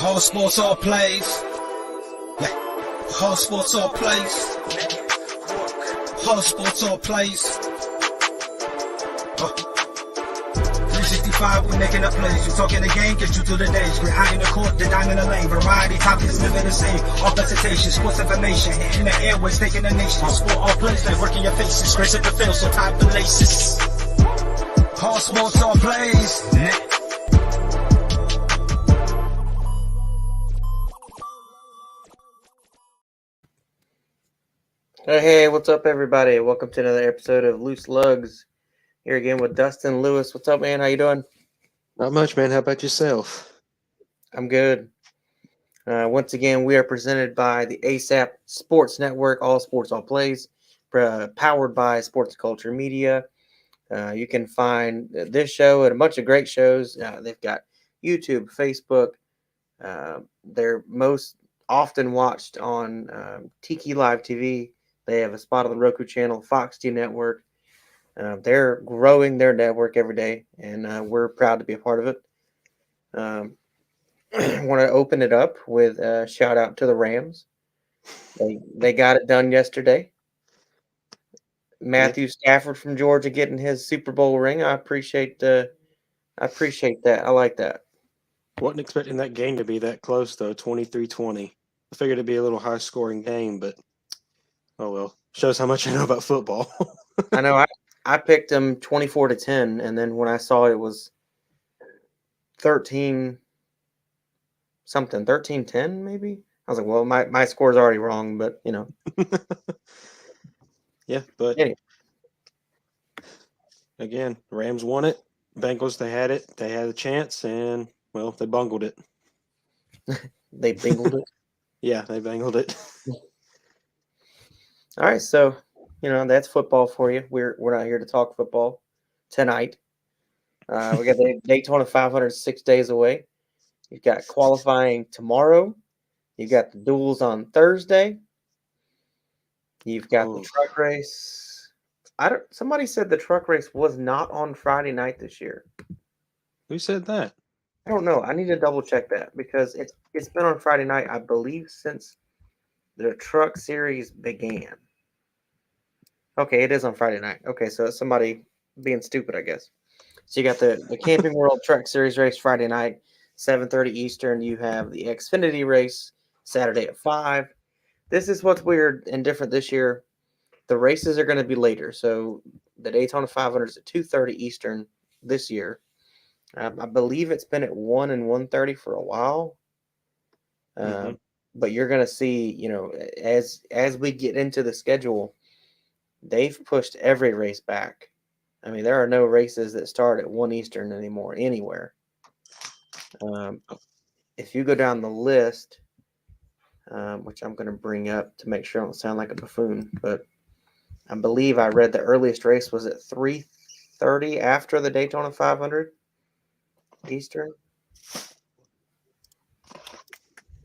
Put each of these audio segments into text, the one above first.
Whole sports all plays. Yeah. Whole sports all plays. Whole sports all plays. 365, we making up plays. You talking the game, get you through the days. We're high in the court, the dime in the lane. Variety topics living the same. All presentation, sports information. Hitting the airways, taking the nation. All sport, all plays, like working your faces. Grace at the field, so tie the laces. Whole sports all plays. Hey, what's up, everybody? Welcome to another episode of Loose Lugs. Here again with Dustin Lewis. What's up, man? How you doing? Not much, man. How about yourself? I'm good. Once again, we are presented by the ASAP Sports Network, All Sports, All Plays, powered by Sports Culture Media. You can find this show and a bunch of great shows. They've got YouTube, Facebook. They're most often watched on Tiki Live TV. They have a spot on the Roku channel, Fox 2 Network. They're growing their network every day, and we're proud to be a part of it. I want to open it up with a shout out to the Rams. They got it done yesterday. Matthew Stafford from Georgia getting his Super Bowl ring. I appreciate that. I like that. Wasn't expecting that game to be that close, though, 23-20. I figured it'd be a little high-scoring game, but oh well. Shows how much I know about football. I know. I picked them 24-10, and then when I saw it was 13-10 maybe. I was like, well, my score's already wrong, but you know. Yeah, but anyway. Again, Rams won it. Bengals, they had it. They had a chance, and well, they bungled it. They bingled it. Yeah, they bangled it. All right, so that's football for you. We're not here to talk football tonight. We got the Daytona 500 6 days away. You've got qualifying tomorrow. You got the duels on Thursday. You've got the truck race. Somebody said the truck race was not on Friday night this year. Who said that? I don't know. I need to double check that because it's been on Friday night, I believe, since the truck series began. Okay, it is on Friday night. Okay, so it's somebody being stupid, I guess. So you got the Camping World Truck Series race Friday night, 7:30 Eastern. You have the Xfinity race Saturday at 5. This is what's weird and different this year. The races are going to be later. So the Daytona 500 is at 2:30 Eastern this year. I believe it's been at 1 and 1:30 for a while. But you're going to see, as we get into the schedule, they've pushed every race back. I mean, there are no races that start at 1 Eastern anymore anywhere. If you go down the list, which I'm going to bring up to make sure I don't sound like a buffoon, but I believe I read the earliest race was at 3:30 after the Daytona 500 Eastern,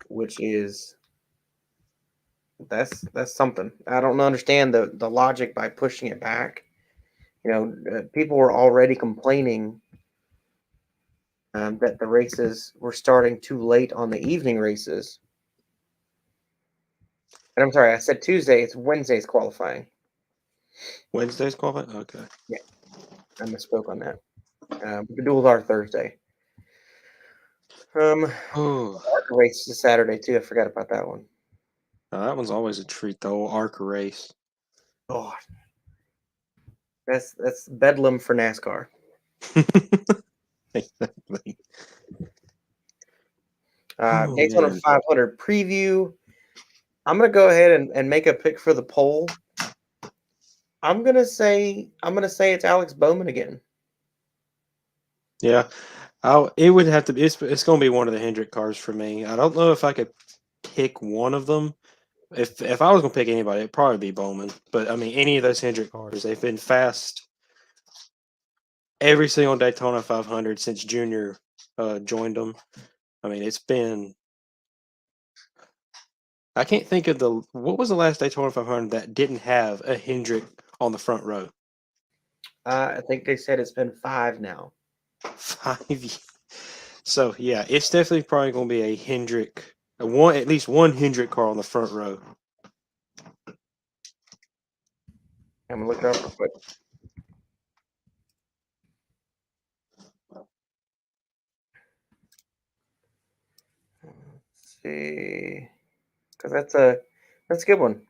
which is that's something. I don't understand the logic by pushing it back. People were already complaining that the races were starting too late on the evening races. And I'm sorry, I said Tuesday. It's Wednesday's qualifying. Wednesday's qualifying? Okay. Yeah, I misspoke on that. The duels are Thursday. ARCA race is Saturday too. I forgot about that one. That one's always a treat, the old ARCA race. Oh, that's bedlam for NASCAR. Exactly. Daytona 500 preview. I'm gonna go ahead and make a pick for the poll. I'm gonna say it's Alex Bowman again. Yeah, it would have to be. It's going to be one of the Hendrick cars for me. I don't know if I could pick one of them. If I was going to pick anybody, it'd probably be Bowman. But I mean, any of those Hendrick cars, they've been fast every single Daytona 500 since Junior joined them. I mean, it's been. I can't think of what was the last Daytona 500 that didn't have a Hendrick on the front row. I think they said it's been 5 now. 5 years. So yeah, it's definitely probably going to be a Hendrick, at least one Hendrick car on the front row. I'm gonna look it up real quick. Let's see, because that's a good one.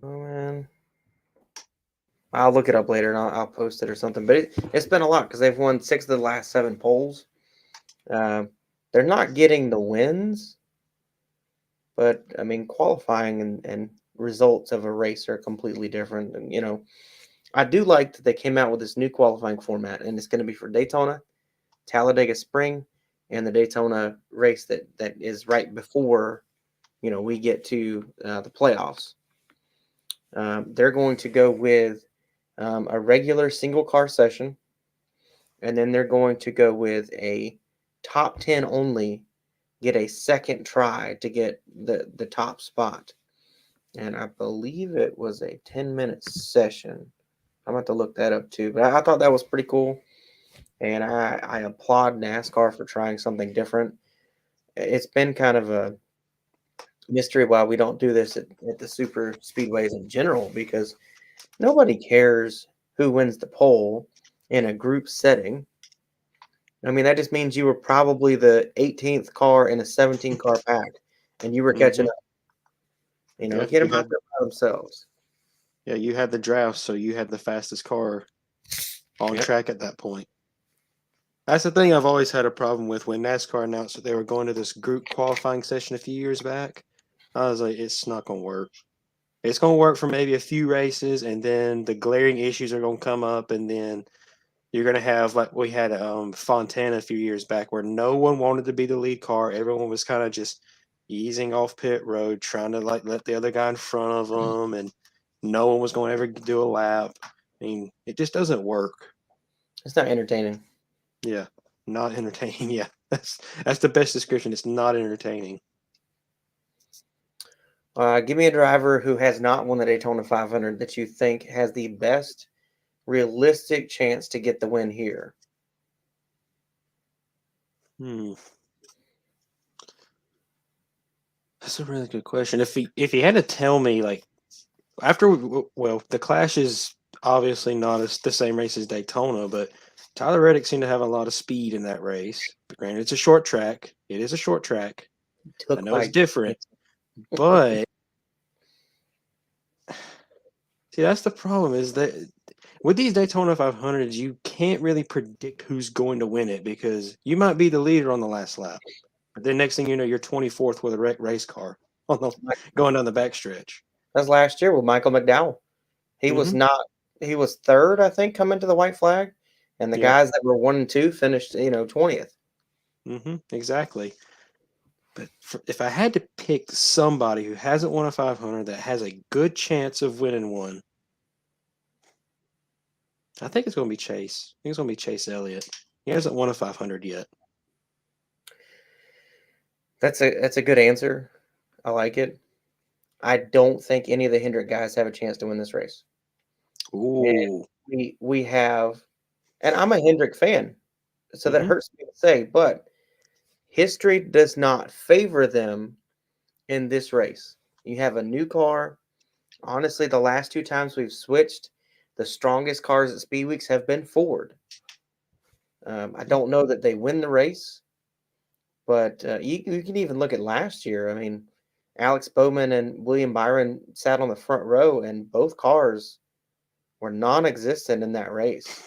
Oh man, I'll look it up later and I'll post it or something. But it's been a lot because they've won 6 of the last 7 polls. They're not getting the wins, but I mean qualifying and results of a race are completely different. And I do like that they came out with this new qualifying format, and it's going to be for Daytona, Talladega Spring, and the Daytona race that is right before we get to the playoffs. They're going to go with a regular single car session, and then they're going to go with a top 10 only, get a second try to get the top spot. And I believe it was a 10-minute session. I'm going to look that up too. But I thought that was pretty cool. And I applaud NASCAR for trying something different. It's been kind of a mystery why we don't do this at the super speedways in general, because nobody cares who wins the pole in a group setting. I mean, that just means you were probably the 18th car in a 17-car pack, and you were catching up. Yeah, Get them out there by themselves. Yeah, you had the draft, so you had the fastest car on track at that point. That's the thing I've always had a problem with when NASCAR announced that they were going to this group qualifying session a few years back. I was like, it's not going to work. It's going to work for maybe a few races, and then the glaring issues are going to come up, and then you're going to have, like we had Fontana a few years back, where no one wanted to be the lead car. Everyone was kind of just easing off pit road, trying to let the other guy in front of them, and no one was going to ever do a lap. I mean, it just doesn't work. It's not entertaining. Yeah, not entertaining. Yeah, that's the best description. It's not entertaining. Give me a driver who has not won the Daytona 500 that you think has the best realistic chance to get the win here. That's a really good question. If he had to tell me, like, the Clash is obviously not the same race as Daytona, but Tyler Reddick seemed to have a lot of speed in that race. But granted, it's a short track. It is a short track. I know it's different, but see, that's the problem, is that with these Daytona 500s, you can't really predict who's going to win it, because you might be the leader on the last lap, but then next thing you know, you're 24th with a wrecked race car going down the backstretch. That's last year with Michael McDowell. He was not. He was third, I think, coming to the white flag, and the guys that were 1 and 2 finished, 20th. Exactly. But if I had to pick somebody who hasn't won a 500 that has a good chance of winning one, I think it's going to be Chase. I think it's going to be Chase Elliott. He hasn't won a 500 yet. That's a good answer. I like it. I don't think any of the Hendrick guys have a chance to win this race. Ooh. And we have, and I'm a Hendrick fan, so that hurts me to say, but history does not favor them in this race. You have a new car. Honestly, the last 2 times we've switched, the strongest cars at Speed Weeks have been Ford. I don't know that they win the race, but you can even look at last year. I mean, Alex Bowman and William Byron sat on the front row, and both cars were non-existent in that race.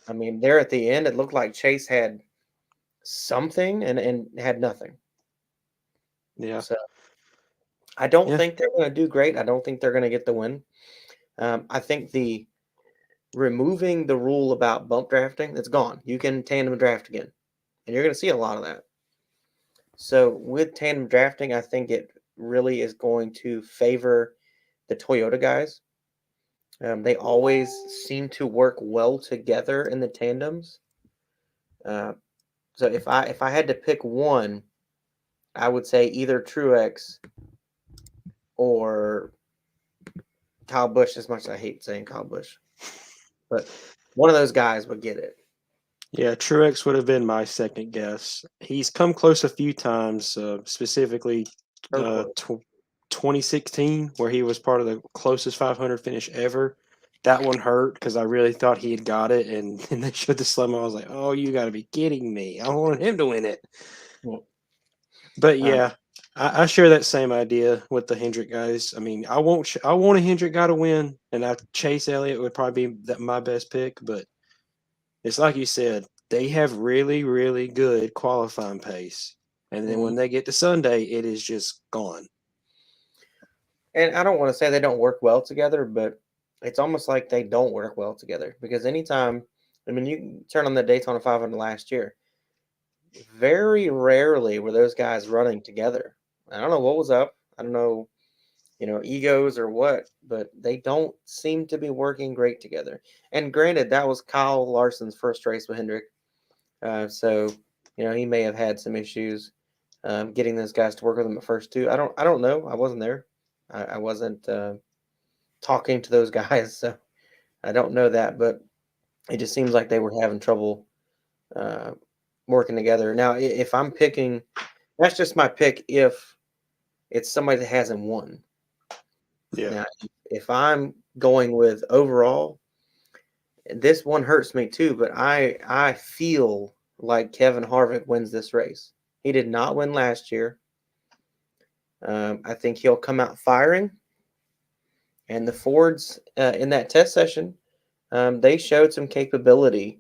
I mean, there at the end, it looked like Chase had something and had nothing. Yeah. So I don't think they're going to do great. I don't think they're going to get the win. I think the removing the rule about bump drafting, it's gone. You can tandem draft again, and you're going to see a lot of that. So with tandem drafting, I think it really is going to favor the Toyota guys. They always seem to work well together in the tandems. So if I had to pick one, I would say either Truex or Kyle Busch, as much as I hate saying Kyle Busch, but one of those guys would get it. Yeah, Truex would have been my second guess. He's come close a few times, specifically So uh, close. tw 2016, where he was part of the closest 500 finish ever. That one hurt because I really thought he had got it, and, and they showed the slow mo. I was like, "Oh, you got to be kidding me! I wanted him to win it." Yeah. But yeah, I share that same idea with the Hendrick guys. I mean, I want a Hendrick guy to win, and Chase Elliott would probably be my best pick. But it's like you said, they have really, really good qualifying pace, and then when they get to Sunday, it is just gone. And I don't want to say they don't work well together, but it's almost like they don't work well together because anytime, I mean, you turn on the Daytona 500 last year, very rarely were those guys running together. I don't know what was up. I don't know, egos or what, but they don't seem to be working great together. And granted, that was Kyle Larson's first race with Hendrick. So, he may have had some issues getting those guys to work with him at first too. I don't know. I wasn't there. I wasn't talking to those guys, so I don't know that. But it just seems like they were having trouble uh, working together. Now, if I'm picking, that's just my pick. If it's somebody that hasn't won. Yeah. Now, if I'm going with overall, this one hurts me too. But I feel like Kevin Harvick wins this race. He did not win last year. I think he'll come out firing. And the Fords in that test session, they showed some capability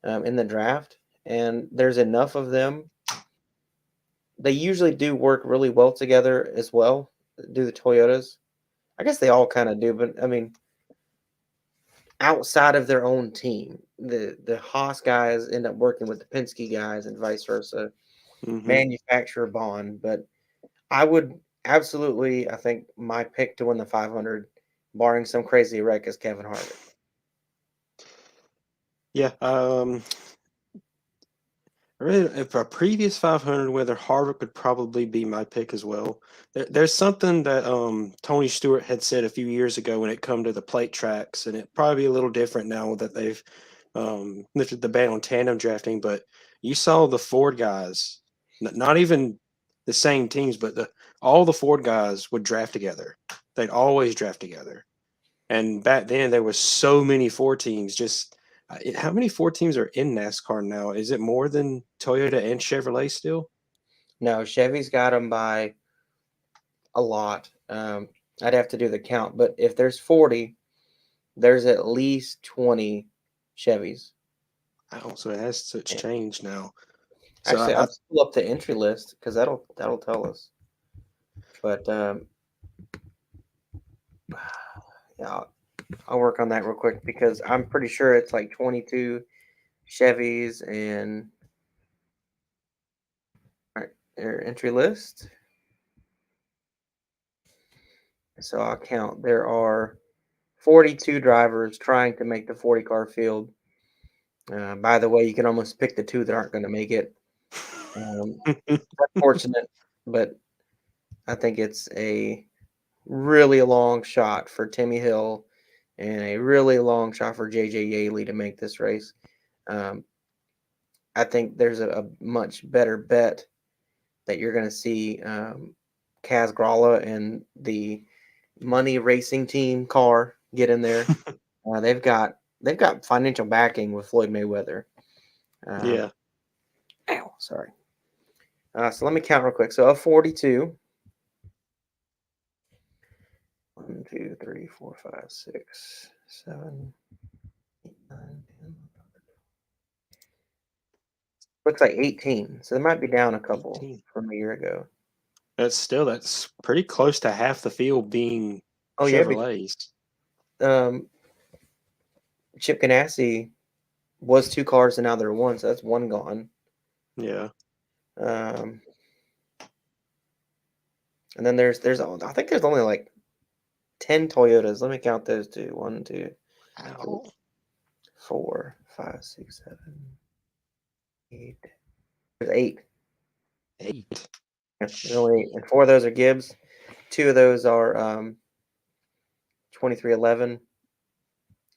in the draft, and there's enough of them. They usually do work really well together as well, do the Toyotas. I guess they all kind of do, but I mean, outside of their own team, the Haas guys end up working with the Penske guys and vice versa, manufacturer bond. But I would absolutely, I think my pick to win the 500, barring some crazy wreck, is Kevin Harvick. Yeah. Really, if a previous 500, whether Harvick would probably be my pick as well. There's something that Tony Stewart had said a few years ago when it come to the plate tracks, and it probably be a little different now that they've lifted the ban on tandem drafting. But you saw the Ford guys, not even the same teams, but all the Ford guys would draft together. They'd always draft together. And back then, there was so many Ford teams. Just how many Ford teams are in NASCAR now? Is it more than Toyota and Chevrolet still? No, Chevy's got them by a lot. I'd have to do the count, but if there's 40, there's at least 20 Chevys. Oh, so it has such changed now. So Actually, I'll pull up the entry list because that'll tell us. But yeah, I'll work on that real quick because I'm pretty sure it's like 22 Chevys and their entry list. So I'll count. There are 42 drivers trying to make the 40 car field. By the way, you can almost pick the two that aren't going to make it. Unfortunate, but I think it's a really long shot for Timmy Hill and a really long shot for JJ Yaley to make this race. I think there's a much better bet that you're going to see Kaz Gralla and the Money Racing Team car get in there. They've got financial backing with Floyd Mayweather. Yeah. Ow, sorry. So let me count real quick. So of 42. 1, 2, 3, 4, 5, 6, 7, 8, 9, 10. Looks like 18. So they might be down a couple 18. from a year ago. That's pretty close to half the field being Chevrolets. Chip Ganassi was 2 cars and now they're 1, so that's 1 gone. Yeah. And then there's I think there's only like 10 Toyotas. Let me count those two. 1, 2, 3, 4, 5, 6, 7, 8. There's 8. 8. Yeah, there's only 8. And 4 of those are Gibbs. 2 of those are 2311.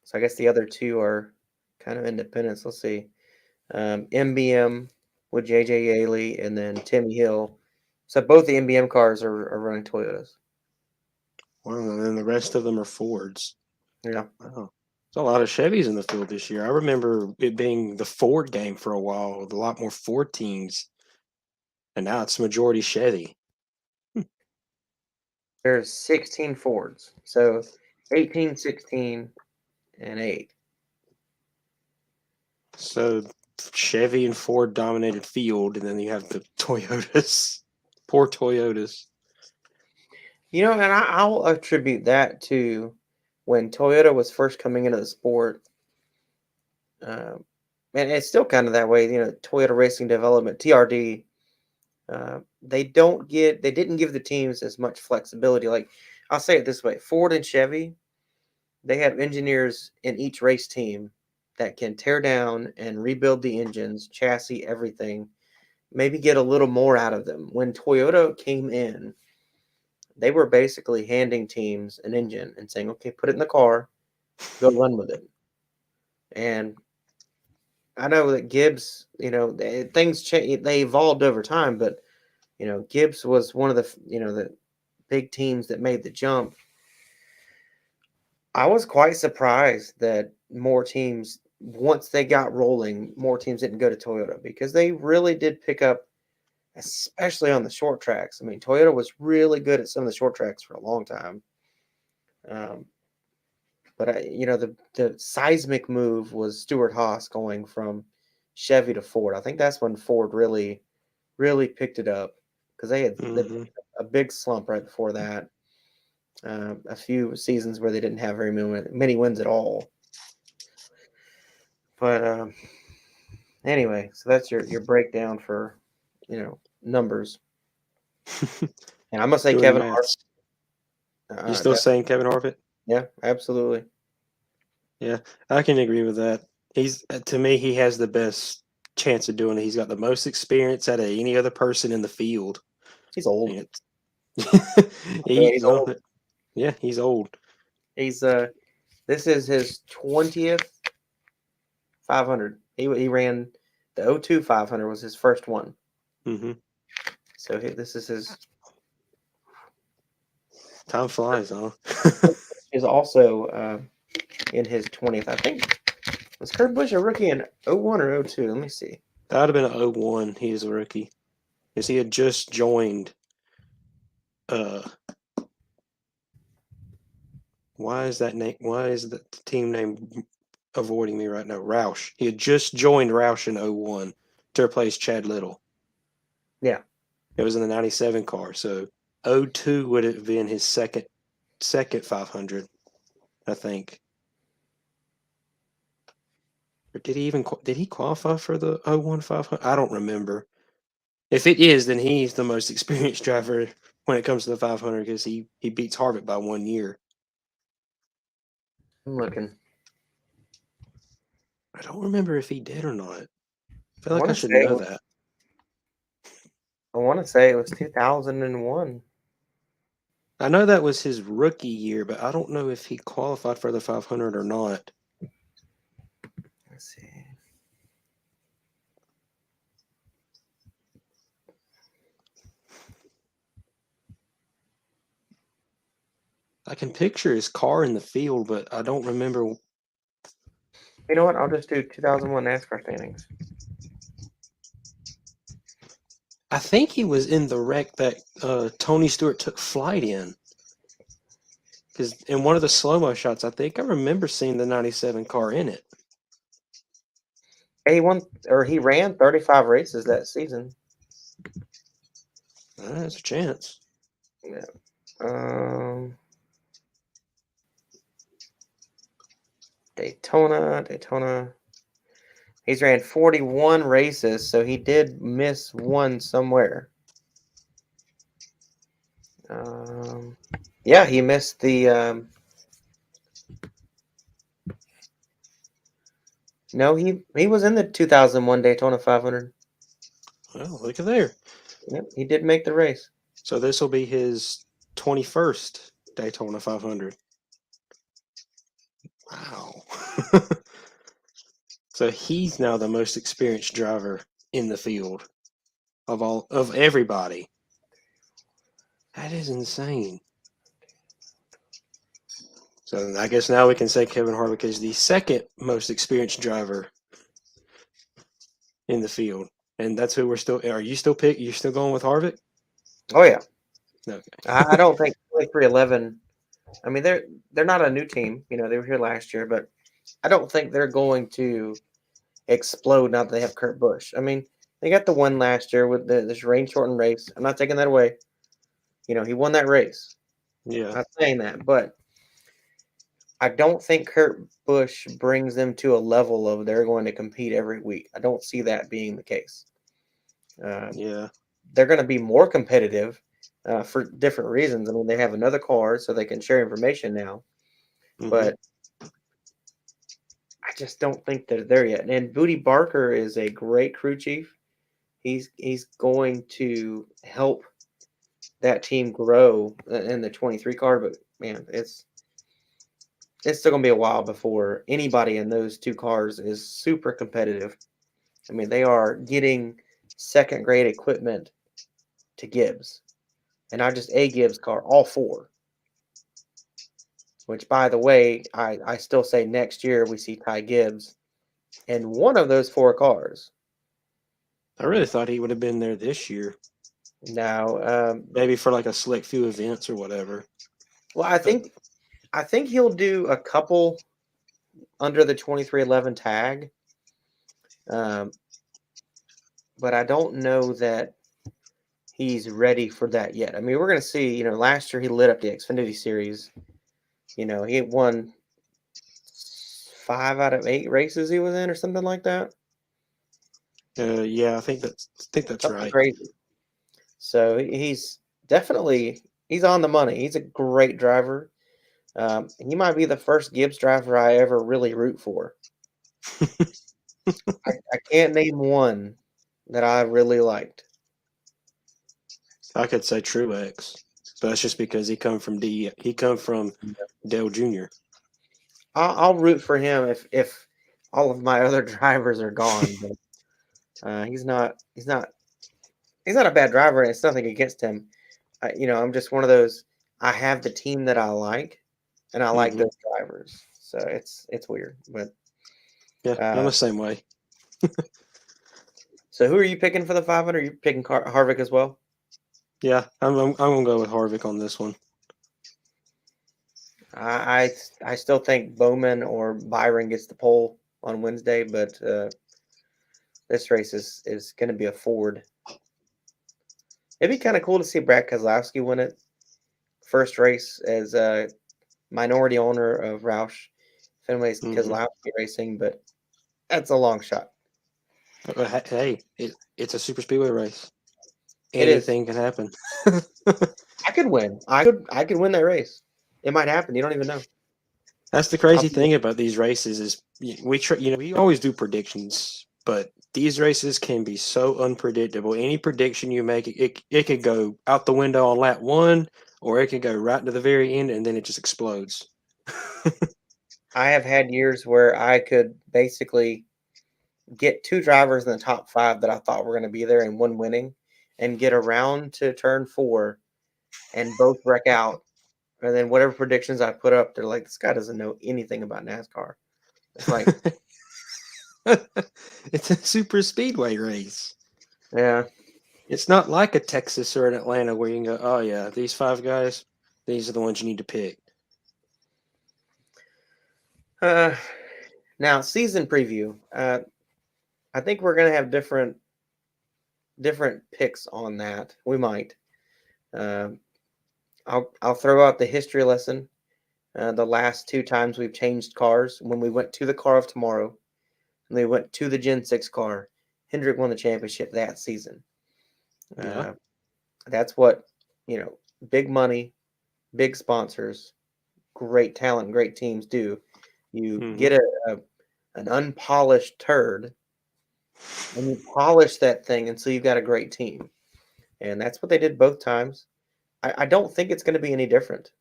So I guess the other two are kind of independents. Let's see. MBM with JJ Yaley and then Timmy Hill. So both the MBM cars are running Toyotas. Well, and then the rest of them are Fords. Yeah. Wow. There's a lot of Chevys in the field this year. I remember it being the Ford game for a while with a lot more Ford teams. And now it's majority Chevy. There's 16 Fords. So 18, 16, and 8. So Chevy and Ford dominated field, and then you have the Toyotas. Poor Toyotas. You know, and I'll attribute that to when Toyota was first coming into the sport. And it's still kind of that way. You know, Toyota Racing Development, TRD. They didn't give the teams as much flexibility. Like, I'll say it this way: Ford and Chevy, they have engineers in each race team that can tear down and rebuild the engines, chassis, everything. Maybe get a little more out of them. When Toyota came in, they were basically handing teams an engine and saying, "Okay, put it in the car, go run with it." And I know that Gibbs, you know, things change, they evolved over time, but you know, Gibbs was one of the big teams that made the jump. I was quite surprised that more teams, once they got rolling, more teams didn't go to Toyota because they really did pick up, especially on the short tracks. I mean, Toyota was really good at some of the short tracks for a long time. Um, you know, the seismic move was Stuart Haas going from Chevy to Ford. I think that's when Ford really, really picked it up because they had a big slump right before that. A few seasons where they didn't have very many wins at all. But anyway, so that's your breakdown for, you know, numbers. And I'm gonna say Doing Kevin maths. Hart. You still saying Kevin Harvick? Yeah, absolutely. Yeah, I can agree with that. He's to me, he has the best chance of doing it. He's got the most experience out of any other person in the field. He's old. And He's old. Yeah, he's old. He's this is his 20th 500. He ran the 02 500 was his first one. Mm-hmm. So this is his. Time flies, huh? Is also in his 20th, I think. Was Kurt Busch a rookie in 01 or 02? Let me see. That would have been an 01. He was a rookie. Because he had just joined. Why is the team name avoiding me right now? Roush. He had just joined Roush in 01 to replace Chad Little. Yeah. It was in the 97 car. So 02 would have been his second 500, I think. Or did he qualify for the 01 500? I don't remember. If it is, then he's the most experienced driver when it comes to the 500 because he beats Harvick by 1 year. I'm looking. I don't remember if he did or not. I feel like I should know that. I want to say it was 2001. I know that was his rookie year, but I don't know if he qualified for the 500 or not. Let's see. I can picture his car in the field, but I don't remember. You know what? I'll just do 2001 NASCAR standings. I think he was in the wreck that Tony Stewart took flight in. Because in one of the slow-mo shots, I think I remember seeing the 97 car in it. He ran 35 races that season. There's a chance. Yeah. Daytona. He's ran 41 races, so he did miss one somewhere. Yeah, he missed the. No, he was in the 2001 Daytona 500. Well, look at there. Yep, he did make the race. So this will be his 21st Daytona 500. So he's now the most experienced driver in the field of everybody. That is insane. So I guess now we can say Kevin Harvick is the second most experienced driver in the field, and that's who we're still. Are you still You still going with Harvick? Oh yeah, Okay. I don't think 2311. I mean, they're not a new team. You know, they were here last year, but I don't think they're going to explode now that they have Kurt Busch. I mean, they got the one last year with this rain shortened race. I'm not taking that away. You know, he won that race. Yeah. Not saying that, but I don't think Kurt Busch brings them to a level of they're going to compete every week. I don't see that being the case. Yeah. They're going to be more competitive for different reasons. I mean, they have another car, so they can share information now. Mhm. But I just don't think they're there yet. And Booty Barker is a great crew chief. He's going to help that team grow in the 23 car. But man, it's still going to be a while before anybody in those two cars is super competitive. I mean, they are getting second grade equipment to Gibbs, and not just a Gibbs car, all four. Which, by the way, I still say next year we see Ty Gibbs in one of those four cars. I really thought he would have been there this year, Now, maybe for like a select few events or whatever. well, I think he'll do a couple under the 2311 tag, but I don't know that he's ready for that yet. I mean, we're going to see. You know, last year he lit up the Xfinity Series. You know, he won 5 out of 8 races he was in, or something like that. Yeah, I think that's Something right. crazy. So he's definitely on the money. He's a great driver. He might be the first Gibbs driver I ever really root for. I can't name one that I really liked. I could say Truex, but that's just because he come from Dale Jr. I'll root for him if all of my other drivers are gone. But he's not a bad driver, and it's nothing against him. You know, I'm just one of those. I have the team that I like, and I like Mhm. those drivers. So it's weird, but Yeah, I'm the same way. so who are you picking for the 500? Are you picking Harvick as well? Yeah, I'm gonna go with Harvick on this one. I still think Bowman or Byron gets the pole on Wednesday, but this race is going to be a Ford. It'd be kind of cool to see Brad Keselowski win it. First race as a minority owner of Roush Fenway's Mhm. Keselowski Racing, but that's a long shot. Hey, it's a super speedway race. It is. Anything can happen. I could win. I could win that race. It might happen. You don't even know. That's the crazy thing about these races is we always do predictions, but these races can be so unpredictable. Any prediction you make, it could go out the window on lap one, or it could go right to the very end, and then it just explodes. I have had years where I could basically get 2 drivers in the top 5 that I thought were going to be there and one winning, and get around to turn 4 and both wreck out. And then whatever predictions I put up, they're like, this guy doesn't know anything about NASCAR. It's like, It's a super speedway race. yeah. It's not like a Texas or an Atlanta where you can go, oh yeah, these 5 guys, these are the ones you need to pick. Now, season preview. I think we're going to have different picks on that. We might. I'll throw out the history lesson. The last 2 times we've changed cars, when we went to the car of tomorrow, and they went to the Gen 6 car, Hendrick won the championship that season. Yeah. That's what, big money, big sponsors, great talent, great teams do. You get an unpolished turd, and you polish that thing until you've got a great team. And that's what they did both times. I don't think it's going to be any different.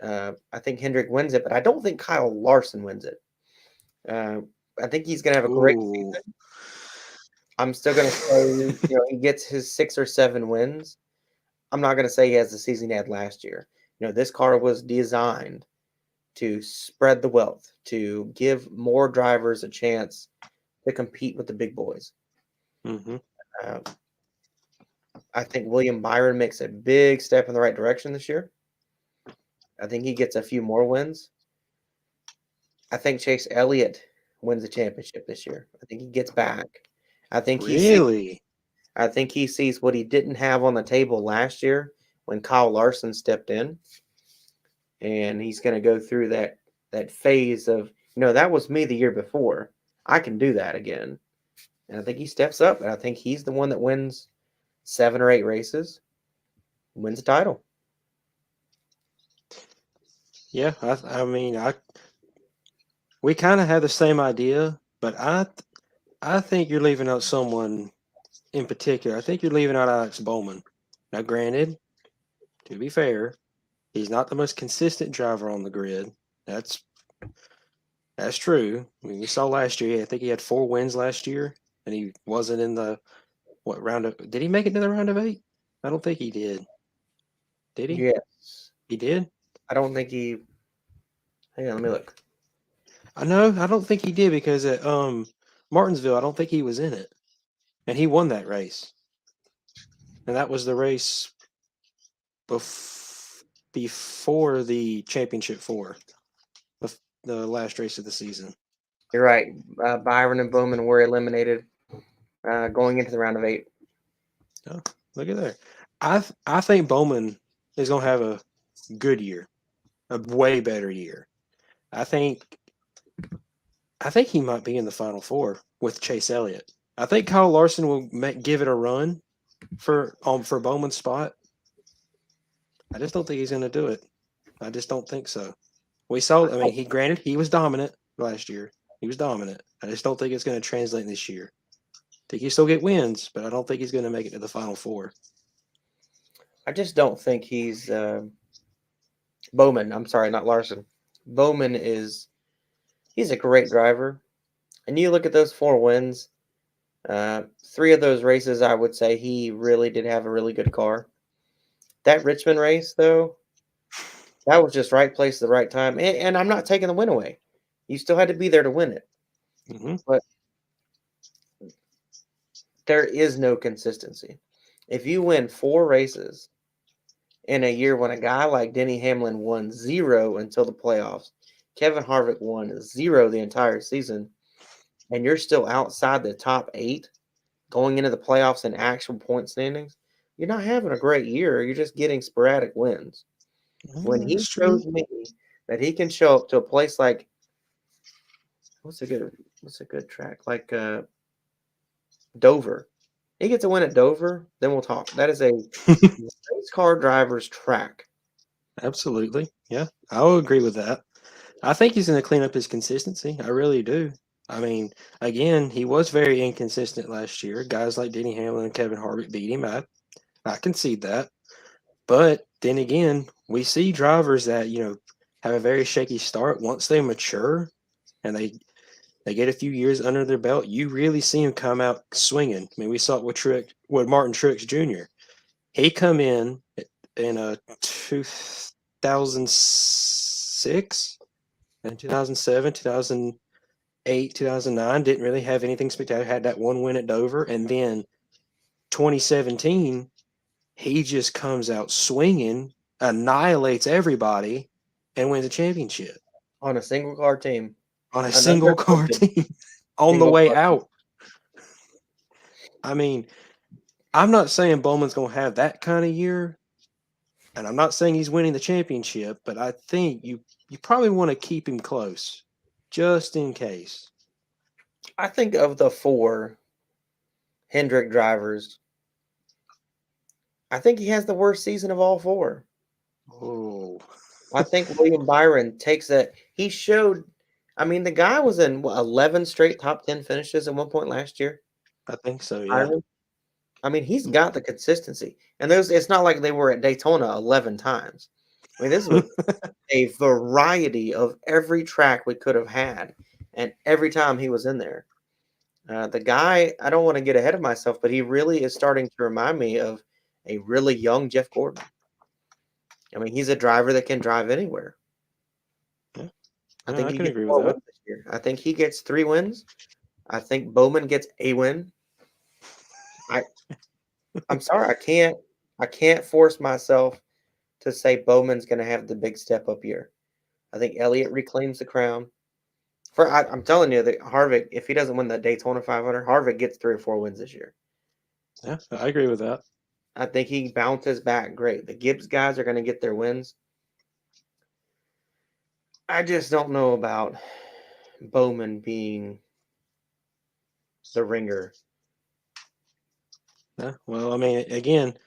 I think Hendrick wins it, but I don't think Kyle Larson wins it. I think he's going to have a great Ooh, season. I'm still going to say, he gets his 6 or 7 wins. I'm not going to say he has the season he had last year. This car was designed to spread the wealth, to give more drivers a chance to compete with the big boys. mm-hmm. Uh, I think William Byron makes a big step in the right direction this year. I think he gets a few more wins. I think Chase Elliott wins the championship this year. I think he gets back. I think Really? I think he sees what he didn't have on the table last year when Kyle Larson stepped in, and he's going to go through that phase of, that was me the year before. I can do that again. And I think he steps up, and I think he's the one that wins 7 or 8 races, wins the title. Yeah, I mean, we kind of had the same idea, but I think you're leaving out someone in particular. I think you're leaving out Alex Bowman. Now, granted, to be fair, he's not the most consistent driver on the grid. That's true. I mean, we saw last year. I think he had 4 wins last year, and he wasn't in the round of. Did he make it to the round of 8? I don't think he did. Did he? Yes. He did. I don't think he. Hang on, let me look. I know. I don't think he did because at Martinsville, I don't think he was in it, and he won that race. And that was the race before the championship 4, the last race of the season. You're right. Byron and Bowman were eliminated going into the round of 8. Oh, look at there. I think Bowman is going to have a good year, a way better year. I think he might be in the Final 4 with Chase Elliott. I think Kyle Larson will give it a run for Bowman's spot. I just don't think he's going to do it. I just don't think so. We saw. I mean, he was dominant last year. He was dominant. I just don't think it's going to translate this year. I think he still get wins, but I don't think he's going to make it to the Final 4. I just don't think he's Bowman. I'm sorry, not Larson. Bowman he's a great driver. And you look at those 4 wins, 3 of those races, I would say he really did have a really good car. That Richmond race, though, that was just right place at the right time. And I'm not taking the win away. You still had to be there to win it. Mm-hmm. But there is no consistency. If you win 4 races in a year when a guy like Denny Hamlin won 0 until the playoffs, Kevin Harvick won 0 the entire season, and you're still outside the top 8 going into the playoffs in actual point standings, you're not having a great year. You're just getting sporadic wins. When he That's true. shows me that he can show up to a place like what's a good track like Dover. He gets a win at Dover, then we'll talk. That is a race car driver's track. Absolutely. Yeah, I will agree with that. I think he's going to clean up his consistency. I really do. I mean, again, he was very inconsistent last year. Guys like Denny Hamlin and Kevin Harvick beat him. I concede that. But then again, we see drivers that, have a very shaky start. Once they mature and they get a few years under their belt, you really see them come out swinging. I mean, we saw it with Martin Truex Jr. He come in a 2006 and 2007, 2008, 2009, didn't really have anything spectacular. Had that 1 win at Dover. And then 2017, he just comes out swinging, annihilates everybody, and wins a championship. On a single car team. On a single car team on the way out. I mean, I'm not saying Bowman's going to have that kind of year, and I'm not saying he's winning the championship, but I think you probably want to keep him close just in case. I think of the 4 Hendrick drivers, I think he has the worst season of all 4. Oh. I think William Byron takes that. He showed, I mean, the guy was in 11 straight top 10 finishes at one point last year. I think so, yeah. Byron. I mean, he's got the consistency. And it's not like they were at Daytona 11 times. I mean, this was a variety of every track we could have had. and every time he was in there, the guy, I don't want to get ahead of myself, but he really is starting to remind me of a really young Jeff Gordon. I mean, he's a driver that can drive anywhere. Yeah. I No, think I he can gets agree with 4 that. wins this year. I think he gets 3 wins. I think Bowman gets a win. I'm sorry, I can't force myself to say Bowman's going to have the big step up year. I think Elliott reclaims the crown. I'm telling you that Harvick, if he doesn't win the Daytona 500, Harvick gets 3 or 4 wins this year. Yeah, I agree with that. I think he bounces back great. The Gibbs guys are going to get their wins. I just don't know about Bowman being the ringer. Yeah. Well, I mean, again,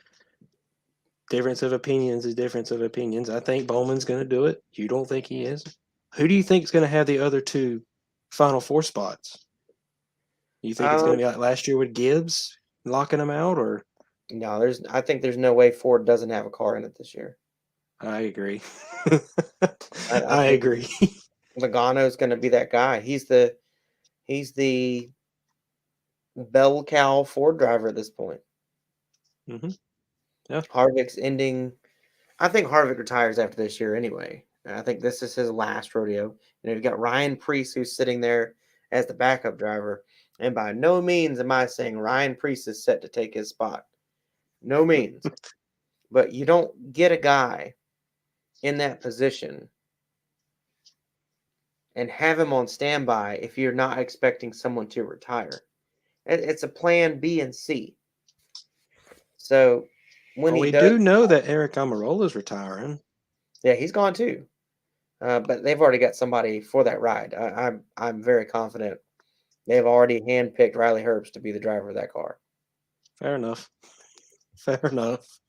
difference of opinions is difference of opinions. I think Bowman's going to do it. You don't think he is? Who do you think is going to have the other 2 Final Four spots? You think it's going Um, to be like last year with Gibbs locking them out, or? no, I think there's no way Ford doesn't have a car in it this year. I agree. I I think agree. Logano's going to be that guy. He's the bell cow Ford driver at this point. hmm Yeah. Harvick's ending. I think Harvick retires after this year anyway. I think this is his last rodeo. You've got Ryan Preece who's sitting there as the backup driver. And by no means am I saying Ryan Preece is set to take his spot. No means. But you don't get a guy in that position and have him on standby if you're not expecting someone to retire. It's a plan B and C. So when Well, he we does, do know that Eric Almirola's retiring. yeah, he's gone too. But they've already got somebody for that ride. I'm very confident they've already handpicked Riley Herbst to be the driver of that car. Fair enough. Fair enough.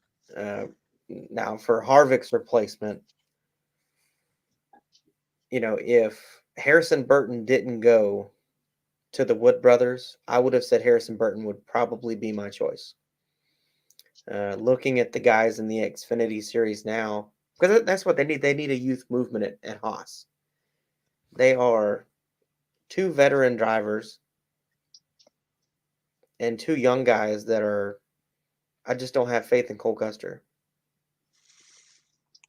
Now for Harvick's replacement, if Harrison Burton didn't go to the Wood Brothers, I would have said Harrison Burton would probably be my choice. Looking at the guys in the Xfinity series now, because that's what they need. They need a youth movement at Haas. They are 2 veteran drivers and 2 young guys that are. I just don't have faith in Cole Custer.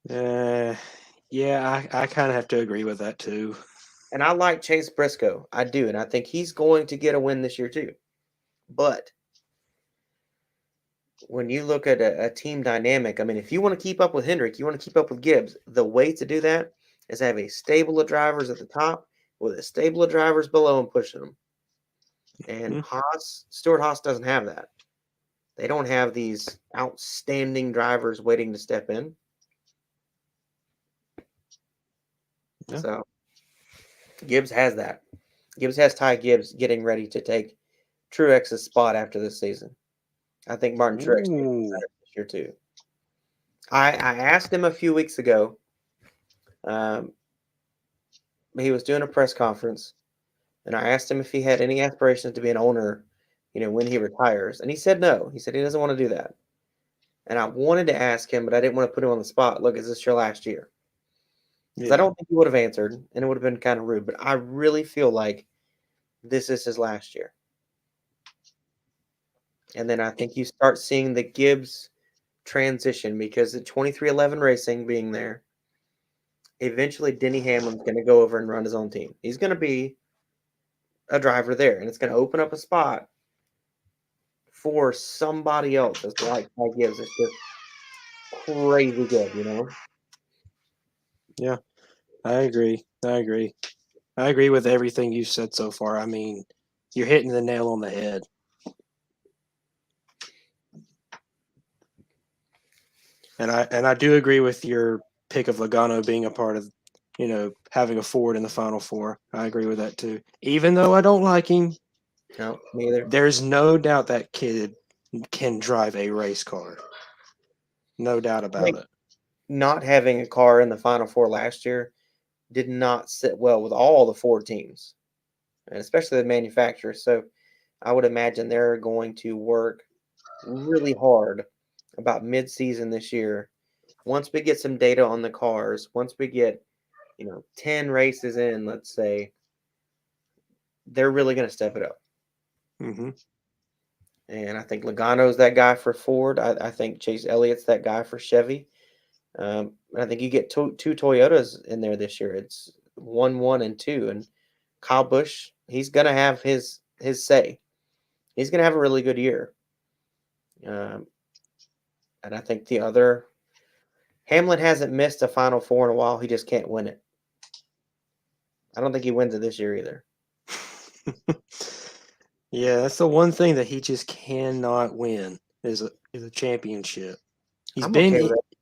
Yeah, I kind of have to agree with that too. And I like Chase Briscoe. I do. And I think he's going to get a win this year too. But when you look at a team dynamic, I mean, if you want to keep up with Hendrick, you want to keep up with Gibbs, the way to do that is have a stable of drivers at the top with a stable of drivers below and pushing them. And Stuart Haas doesn't have that. They don't have these outstanding drivers waiting to step in. Yeah. So Gibbs has that. Gibbs has Ty Gibbs getting ready to take Truex's spot after this season. I think Martin Truex this year too. I asked him a few weeks ago. He was doing a press conference, and I asked him if he had any aspirations to be an owner, when he retires, and he said no. He said he doesn't want to do that. And I wanted to ask him, but I didn't want to put him on the spot. Look, is this your last year? Because I don't think he would have answered, and it would have been kind of rude. But I really feel like this is his last year. And then I think you start seeing the Gibbs transition because the 2311 Racing being there, eventually Denny Hamlin's going to go over and run his own team. He's going to be a driver there, and it's going to open up a spot for somebody else that's like Ty Gibbs. It's just crazy good. Yeah, I agree. I agree with everything you've said so far. I mean, you're hitting the nail on the head. And I do agree with your pick of Logano being a part of, having a Ford in the Final Four. I agree with that too. Even though I don't like him, No, me either. there's no doubt that kid can drive a race car. No doubt about it. Not having a car in the Final Four last year did not sit well with all the Ford teams, and especially the manufacturers. So I would imagine they're going to work really hard about mid-season this year. Once we get some data on the cars, once we get 10 races in, let's say, they're really going to step it up. Mm-hmm. And I think Logano's that guy for Ford. I think Chase Elliott's that guy for Chevy. And I think you get two Toyotas in there this year. It's 1, and 2. And Kyle Busch, he's going to have his say. He's going to have a really good year. And I think the other, Hamlin hasn't missed a Final Four in a while. He just can't win it. I don't think he wins it this year either. Yeah, that's the one thing that he just cannot win is a championship. He's I'm been okay with that.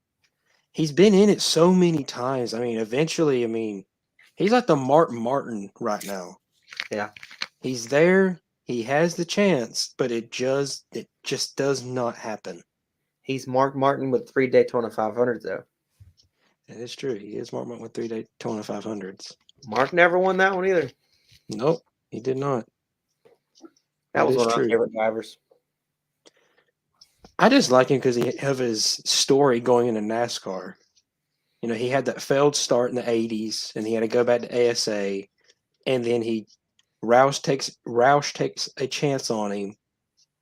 he's been in it so many times. I mean, eventually, he's like the Martin right now. Yeah. He's there. He has the chance, but it just does not happen. He's Mark Martin with 3 Daytona 500s, though. That is true. He is Mark Martin with 3 Daytona 500s. Mark never won that one either. Nope, he did not. That was is one of my true. favorite drivers. I just like him because of his story going into NASCAR. You know, he had that failed start in the 80s, and he had to go back to ASA, and then Roush takes a chance on him,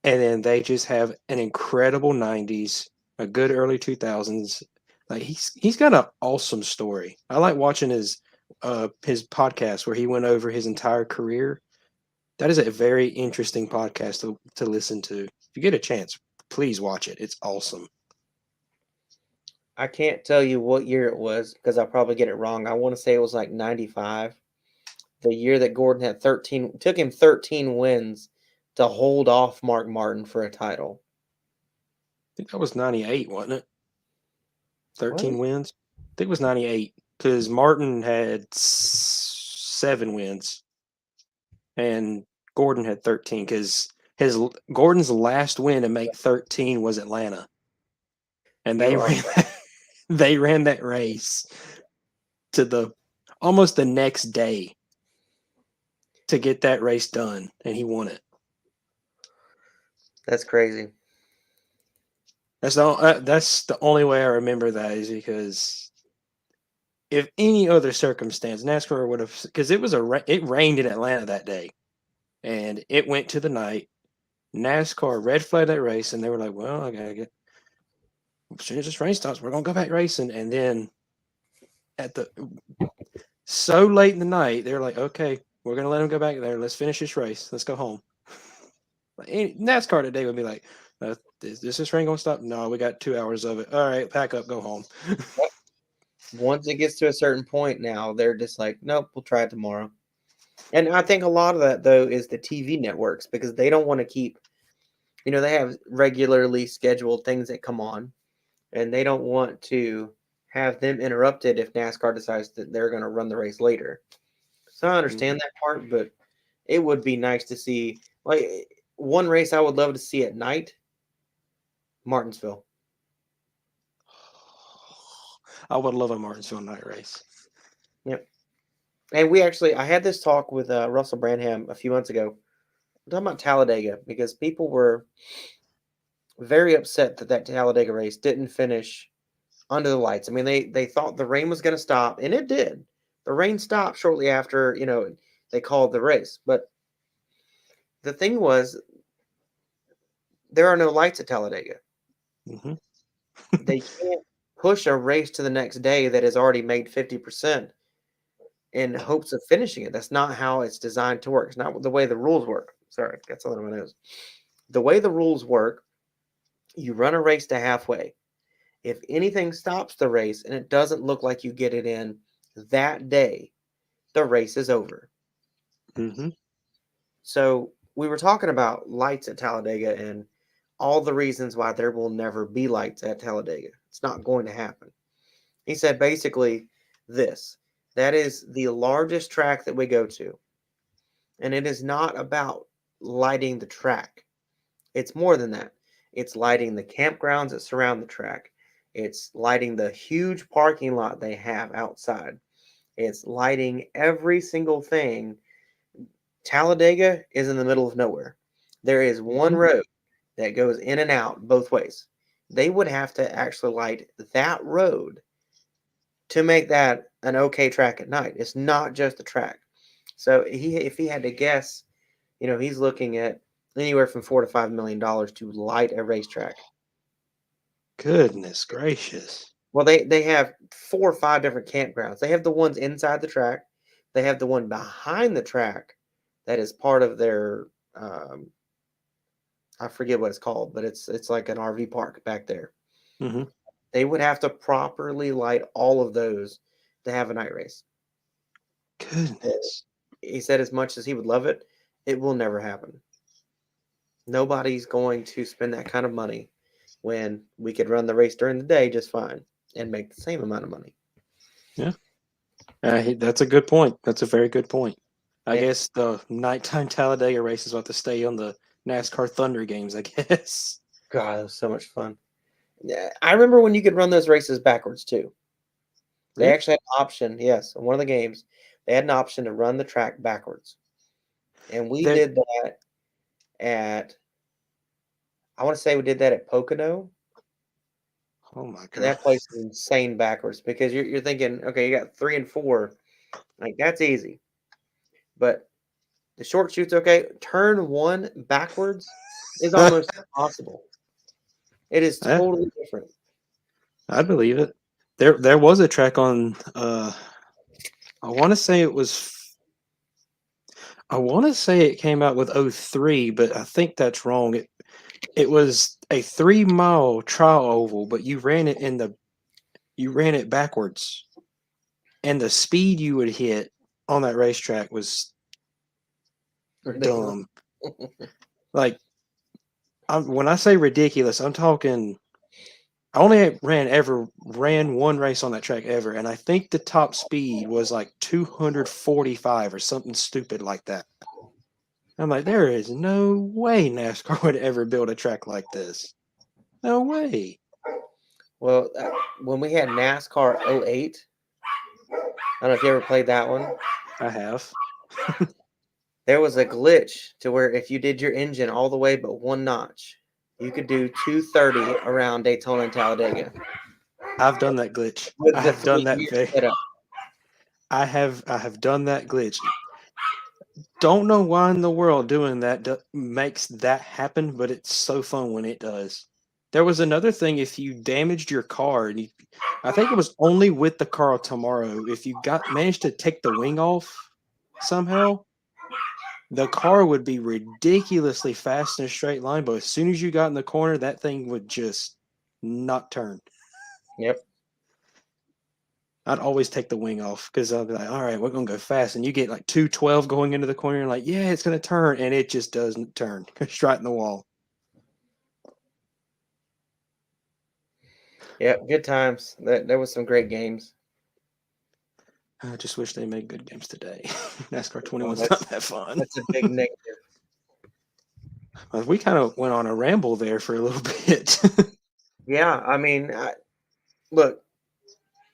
and then they just have an incredible 90s, a good early 2000s. Like he's got an awesome story. I like watching his podcast where he went over his entire career. That is a very interesting podcast to listen to. If you get a chance, please watch it. It's awesome. I can't tell you what year it was because I'll probably get it wrong. I want to say it was like 95. The year that Gordon had 13, took him 13 wins to hold off Mark Martin for a title. I think that was 98, wasn't it? 13 What? wins. I think it was 98 because Martin had 7 wins and Gordon had 13 because Gordon's last win to make 13 was Atlanta. And they ran that race to almost the next day to get that race done, and he won it. That's crazy. That's the only way I remember that is because if any other circumstance, NASCAR would have, because it rained in Atlanta that day, and it went to the night. NASCAR red flagged that race, and they were like, "Well, I gotta get as soon as this rain stops, we're gonna go back racing." And then so late in the night, they're like, "Okay, we're gonna let him go back there. Let's finish this race. Let's go home." NASCAR today would be like, is this rain gonna stop? No, we got 2 hours of it. All right, pack up, go home. Once it gets to a certain point now, they're just like, nope, we'll try it tomorrow. And I think a lot of that, though, is the TV networks because they don't want to keep, they have regularly scheduled things that come on, and they don't want to have them interrupted if NASCAR decides that they're going to run the race later. So I understand that part, but it would be nice to see, like, one race I would love to see at night, Martinsville. I would love a Martinsville night race. Yep. And I had this talk with Russell Branham a few months ago. We're talking about Talladega because people were very upset that Talladega race didn't finish under the lights. I mean, they thought the rain was going to stop, and it did. The rain stopped shortly after, they called the race. But the thing was, there are no lights at Talladega. Mm-hmm. They can't push a race to the next day that has already made 50% in hopes of finishing it. That's not how it's designed to work. It's not the way the rules work. Sorry, got something on my nose. The way the rules work, you run a race to halfway. If anything stops the race and it doesn't look like you get it in that day, the race is over. Mm-hmm. So we were talking about lights at Talladega and all the reasons why there will never be lights at Talladega. It's not going to happen. He said basically this. That is the largest track that we go to. And it is not about lighting the track. It's more than that. It's lighting the campgrounds that surround the track. It's lighting the huge parking lot they have outside. It's lighting every single thing. Talladega is in the middle of nowhere. There is one road that goes in and out both ways. They would have to actually light that road to make that an okay track at night. It's not just a track. So if he had to guess, he's looking at anywhere from $4 to $5 million to light a racetrack. Goodness gracious. Well, they have 4 or 5 different campgrounds. They have the ones inside the track. They have the one behind the track that is part of their I forget what it's called, but it's like an RV park back there. Mm-hmm. They would have to properly light all of those to have a night race. Goodness. He said as much as he would love it, it will never happen. Nobody's going to spend that kind of money when we could run the race during the day just fine and make the same amount of money. Yeah. That's a good point. That's a very good point. I Yeah. guess the nighttime Talladega races will have to stay on the NASCAR Thunder games, I guess. God, it was so much fun. Yeah, I remember when you could run those races backwards too. They Really? actually had an option, yes, in one of the games, they had an option to run the track backwards. And we There, did that I want to say we did that at Pocono. oh my And God. that place is insane backwards because you're thinking, okay, you got 3 and 4. Like, that's easy. But the short shoot's okay. Turn 1 backwards is almost impossible. It is Yeah, totally different. I believe it. There was a track on I want to say it came out with 03, but I think that's wrong. It was a 3-mile trial oval, but you ran it backwards. And the speed you would hit on that racetrack was Ridiculous. dumb. Like when I say ridiculous, I'm talking I only ran one race on that track ever, and I think the top speed was like 245 or something stupid like that. I'm like, there is no way NASCAR would ever build a track like this. No way. Well, when we had NASCAR '08, I don't know if you ever played that one. I have. There was a glitch to where if you did your engine all the way but 1 notch, you could do 230 around Daytona and Talladega I've done that glitch. with I the have done that 3-gear setup. I have done that glitch. Don't know why in the world doing that makes that happen, but it's so fun when it does. There was another thing if you damaged your car, and I think it was only with the car tomorrow. If you managed to take the wing off somehow, the car would be ridiculously fast in a straight line. But as soon as you got in the corner, that thing would just not turn. Yep. I'd always take the wing off because I'll be like, all right, we're going to go fast. And you get like 212 going into the corner. And like, yeah, it's going to turn. And it just doesn't turn. Goes right in the wall. Yep. Good times. There was some great games. I just wish they made good games today. NASCAR Well, 21's not that fun. that's a big negative. We kind of went on a ramble there for a little bit. Yeah. I mean, look,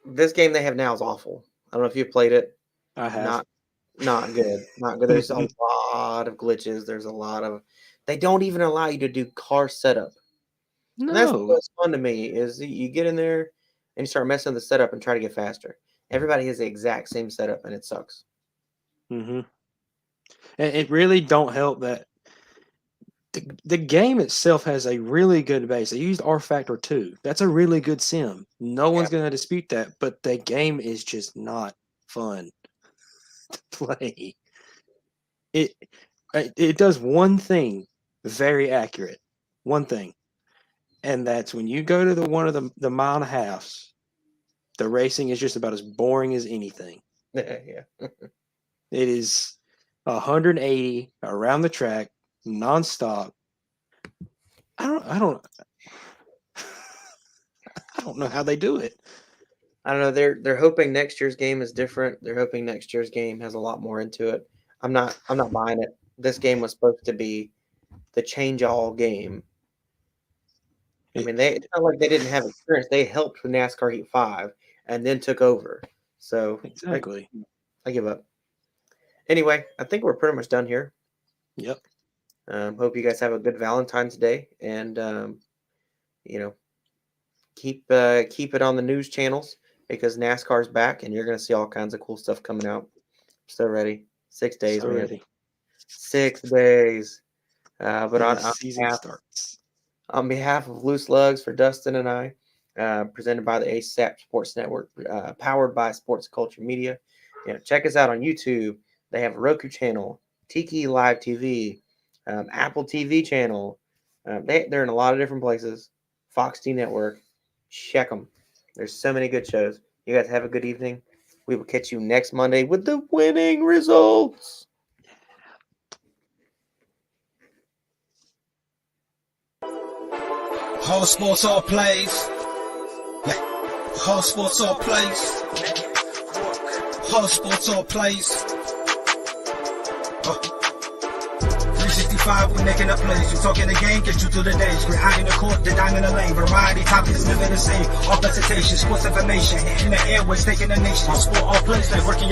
this game they have now is awful. I don't know if you've played it. I have. Not good. Not good. There's a lot of glitches. They don't even allow you to do car setup. And that's No. what's fun to me is you get in there and you start messing with the setup and try to get faster. Everybody has the exact same setup and it sucks. Mm-hmm. And it really don't help that the game itself has a really good base. They used R Factor 2. That's a really good sim. No one's going to dispute that, but the game is just not fun to play. It does one thing very accurate. One thing. And that's when you go to one of the mile and a halves, the racing is just about as boring as anything. Yeah. It is 180 around the track, nonstop. I don't know how they do it. I don't know. They're hoping next year's game is different. They're hoping next year's game has a lot more into it. I'm not buying it. This game was supposed to be the change all game. I mean, it's not like they didn't have experience. They helped with NASCAR Heat 5 and then took over. So Exactly. I give up. Anyway, I think we're pretty much done here. Yep. Hope you guys have a good Valentine's Day, and keep it on the news channels because NASCAR's back, and you're going to see all kinds of cool stuff coming out. So ready. 6 days, man. Already. 6 days. But The on season starts. on behalf of Loose Lugs for Dustin and I, presented by the ASAP Sports Network, powered by Sports Culture Media. Check us out on YouTube. They have a Roku channel, Tiki Live TV, Apple TV channel. They're in a lot of different places. Fox T Network. Check them. There's so many good shows. You guys have a good evening. We will catch you next Monday with the winning results. All sports, all plays. Yeah. All sports, all plays. All sports, all plays. 365, we're making a place. We talking the game, get you through the days. We're high in the court, the dime in the lane. Variety topics, living the same. All presentation, sports information. Hitting the airways, taking the nation. All sport, all plays, like working your